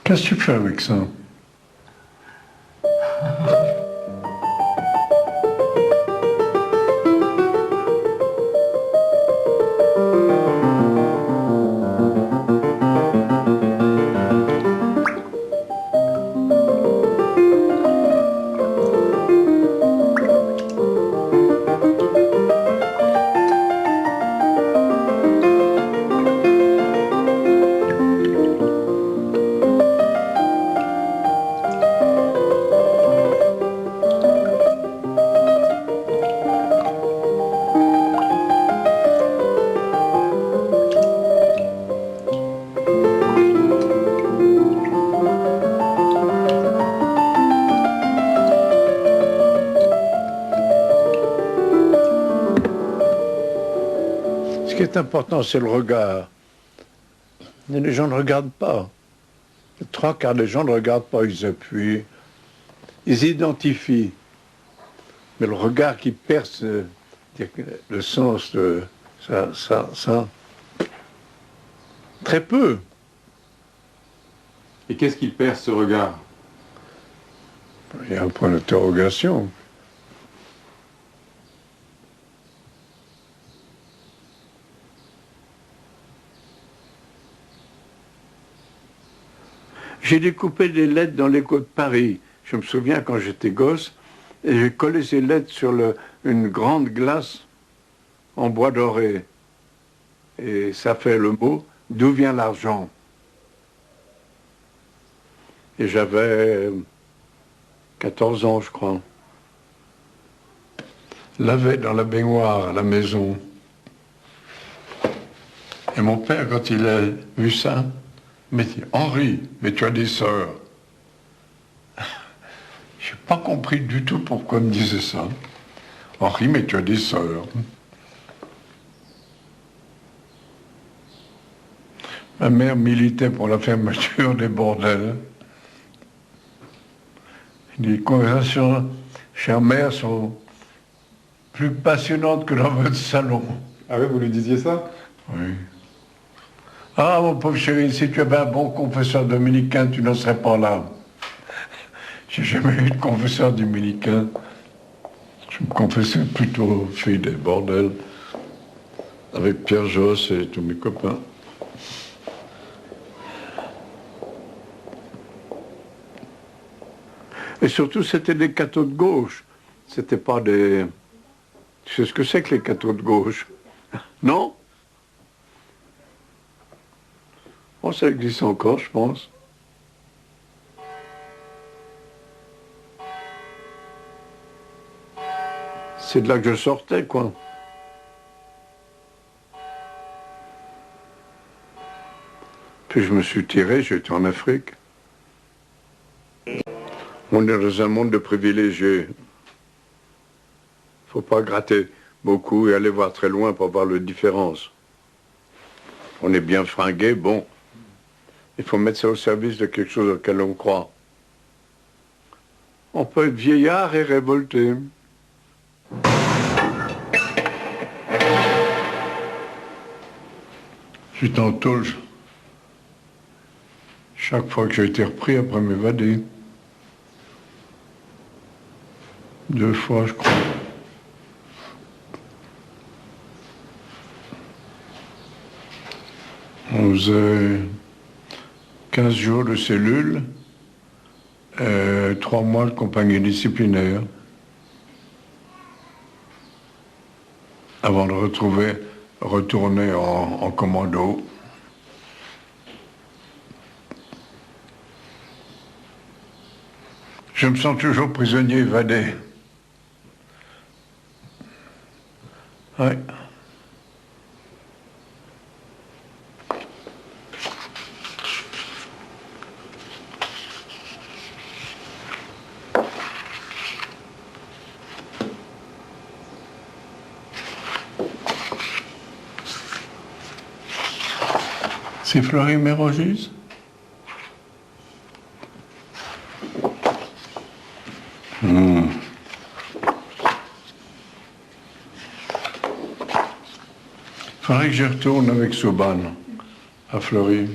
Qu'est-ce que tu fais avec ça? Ce qui est important, c'est le regard. Mais les gens ne regardent pas. Les trois quarts des gens ne regardent pas, ils appuient, ils identifient. Mais le regard qui perce le sens de ça, très peu. Et qu'est-ce qu'il perce, ce regard? Il y a un point d'interrogation. J'ai découpé des lettres dans l'écho de Paris. Je me souviens quand j'étais gosse, et j'ai collé ces lettres sur une grande glace en bois doré. Et ça fait le mot « D'où vient l'argent ?» Et j'avais 14 ans, je crois. Lavé dans la baignoire à la maison. Et mon père, quand il a vu ça, m'a dit « Henri, mais tu as des sœurs. » Je n'ai pas compris du tout pourquoi il me disait ça. « Henri, mais tu as des sœurs. » Ma mère militait pour la fermeture des bordels. Les conversations, chère mère, sont plus passionnantes que dans votre salon. Ah oui, vous lui disiez ça? Oui. Ah, mon pauvre chéri, si tu avais un bon confesseur dominicain, tu n'en serais pas là. J'ai jamais eu de confesseur dominicain. Je me confessais plutôt fille des bordels avec Pierre Josse et tous mes copains. Et surtout, c'était des cathos de gauche. C'était pas des... Tu sais ce que c'est que les cathos de gauche? Non? Oh, ça existe encore, je pense. C'est de là que je sortais, quoi. Puis je me suis tiré, j'étais en Afrique. On est dans un monde de privilégiés. Faut pas gratter beaucoup et aller voir très loin pour voir la différence. On est bien fringué, bon. Il faut mettre ça au service de quelque chose auquel on croit. On peut être vieillard et révolté. J'étais en tôle chaque fois que j'ai été repris après m'évader. 2 fois, je crois. On faisait 15 jours de cellule, 3 mois de compagnie disciplinaire, avant de retourner en commando. Je me sens toujours prisonnier évadé. Ouais. C'est Fleury Mérogis? Faudrait que j'y retourne avec Soban à Fleury.